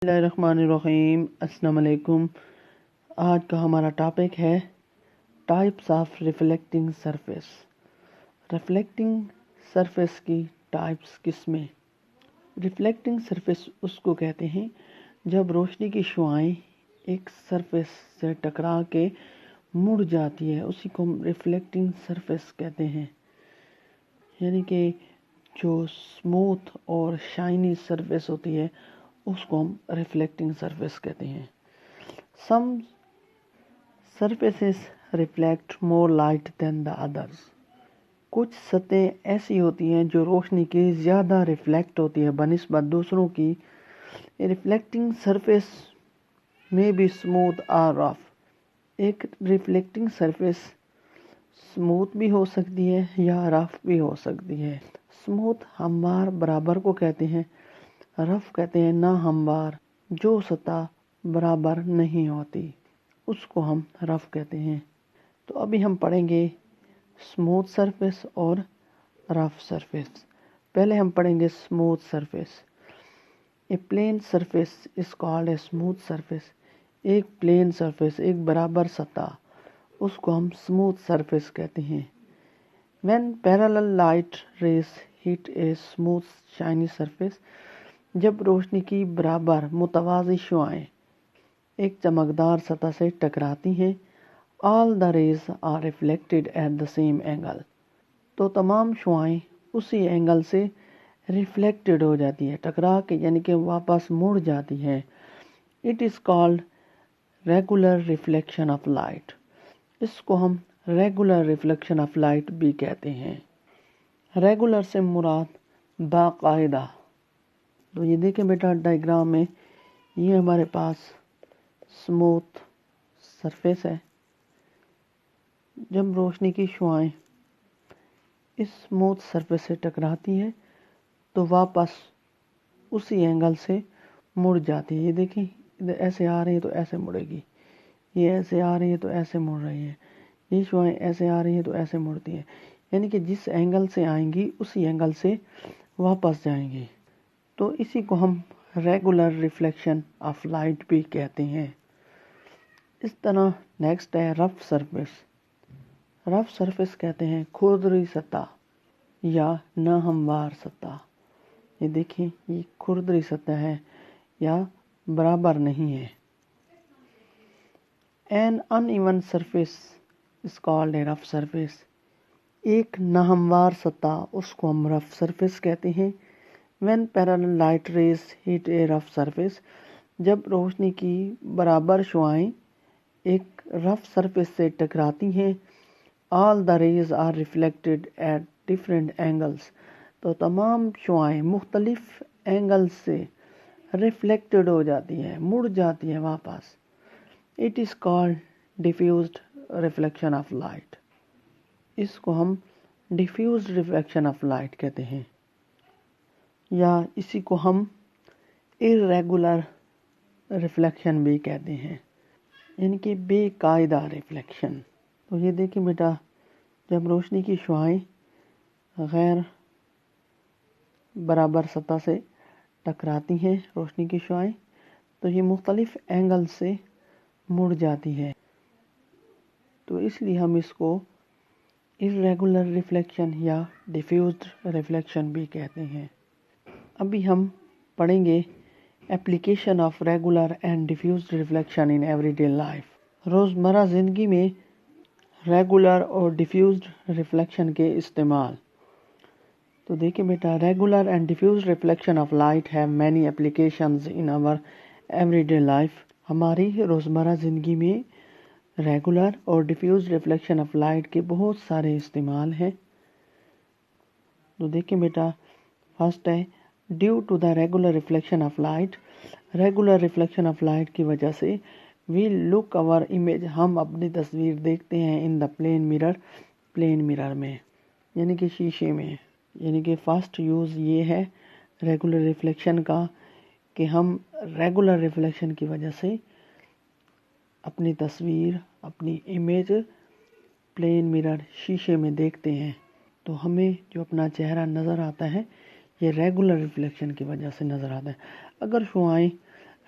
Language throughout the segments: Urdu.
بسم اللہ الرحمن الرحیم۔ السلام علیکم۔ آج کا ہمارا ٹاپک ہے types of reflecting surface. Reflecting surface کی ٹائپس قسمیں۔ ریفلیکٹنگ سرفیس اس کو کہتے ہیں جب روشنی کی شعاعیں ایک سرفیس سے ٹکرا کے مڑ جاتی ہے، اسی کو ہم ریفلیکٹنگ سرفیس کہتے ہیں۔ یعنی کہ جو اسموتھ اور شائنی سرفیس ہوتی ہے اس کو ہم ریفلیکٹنگ سرفیس کہتے ہیں۔ Some surfaces reflect more light than the others۔ کچھ سطحیں ایسی ہوتی ہیں جو روشنی کی زیادہ ریفلیکٹ ہوتی ہے بنسبت دوسروں کی۔ ریفلیکٹنگ سرفیس میں بھی اسموتھ اور رف۔ ایک ریفلیکٹنگ سرفیس اسموتھ بھی ہو سکتی ہے یا رف بھی ہو سکتی ہے۔ اسموتھ ہموار برابر کو کہتے ہیں، رف کہتے ہیں ناہموار جو سطح برابر نہیں ہوتی، اس کو ہم رف کہتے ہیں۔ تو ابھی ہم پڑھیں گے اسموتھ سرفیس اور رف سرفیس۔ پہلے ہم پڑھیں گے smooth surface. A plane surface is called a smooth surface. ایک پلین سرفیس، ایک برابر سطح، اس کو ہم اسموتھ سرفیس کہتے ہیں۔ When parallel light rays hit a smooth shiny surface، جب روشنی کی برابر متوازی شعاعیں ایک چمکدار سطح سے ٹکراتی ہیں، all the rays are reflected at the same angle، تو تمام شعاعیں اسی اینگل سے ریفلیکٹڈ ہو جاتی ہے، ٹکرا کے یعنی کہ واپس مڑ جاتی ہے۔ It is called regular reflection of light۔ اس کو ہم ریگولر ریفلیکشن آف لائٹ بھی کہتے ہیں۔ ریگولر سے مراد باقاعدہ۔ تو یہ دیکھیں بیٹا ڈائیگرام میں، یہ ہمارے پاس اسموتھ سرفیس ہے۔ جب روشنی کی شعاعیں اس اسموتھ سرفیس سے ٹکراتی ہیں تو واپس اسی اینگل سے مڑ جاتی ہے۔ یہ دیکھیں ادھر ایسے آ رہی ہے تو ایسے مڑے گی، یہ ایسے آ رہی ہے تو ایسے مڑ رہی ہے، یہ شعاعیں ایسے آ رہی ہیں تو ایسے مڑتی ہیں، یعنی کہ جس اینگل سے آئیں گی اسی اینگل سے واپس جائیں گی۔ تو اسی کو ہم ریگولر ریفلیکشن آف لائٹ بھی کہتے ہیں۔ اس طرح نیکسٹ ہے رف سرفیس۔ رف سرفیس کہتے ہیں کھردری سطح یا ناہموار سطح۔ یہ دیکھیں یہ کھردری سطح ہے یا برابر نہیں ہے۔ An uneven surface is called a rough surface۔ ایک ناہموار سطح اس کو ہم رف سرفیس کہتے ہیں۔ When parallel light rays hit a rough surface، جب روشنی کی برابر شعاعیں ایک رف سرفیس سے ٹکراتی ہیں، all the rays are reflected at different angles، تو تمام شعاعیں مختلف اینگل سے ریفلیکٹڈ ہو جاتی ہیں، مڑ جاتی ہیں واپس۔ It is called diffused reflection of light۔ اس کو ہم diffused reflection of light کہتے ہیں، یا اسی کو ہم irregular reflection بھی کہتے ہیں، یعنی کہ بے قاعدہ ریفلیکشن۔ تو یہ دیکھیں بیٹا جب روشنی کی شعاعیں غیر برابر سطح سے ٹکراتی ہیں، روشنی کی شعاعیں، تو یہ مختلف اینگل سے مڑ جاتی ہے، تو اس لیے ہم اس کو irregular reflection یا diffused reflection بھی کہتے ہیں۔ ابھی ہم پڑھیں گے application of regular and diffused reflection in every day life. روزمرہ زندگی میں ریگولر اور ڈیفیوزڈ ریفلیکشن کے استعمال۔ تو دیکھیں بیٹا regular and diffused reflection of light have many applications in our everyday life. ہماری روزمرہ زندگی میں ریگولر اور ڈیفیوزڈ ریفلیکشن آف لائٹ کے بہت سارے استعمال ہیں۔ تو دیکھیں بیٹا فرسٹ ہے due to the regular reflection of light. Regular reflection of light کی وجہ سے وی لک اور امیج، ہم اپنی تصویر دیکھتے ہیں in the plane mirror, plane mirror میں یعنی کہ شیشے میں۔ یعنی کہ فرسٹ یوز یہ ہے ریگولر ریفلیکشن کا کہ ہم ریگولر ریفلیکشن کی وجہ سے اپنی تصویر، اپنی امیج پلین میرر شیشے میں دیکھتے ہیں، تو ہمیں جو اپنا چہرہ نظر آتا ہے یہ ریگولر ریفلیکشن کی وجہ سے نظر آتا ہے۔ اگر شعاعیں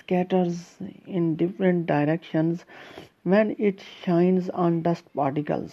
scatters in different directions when it shines on dust particles.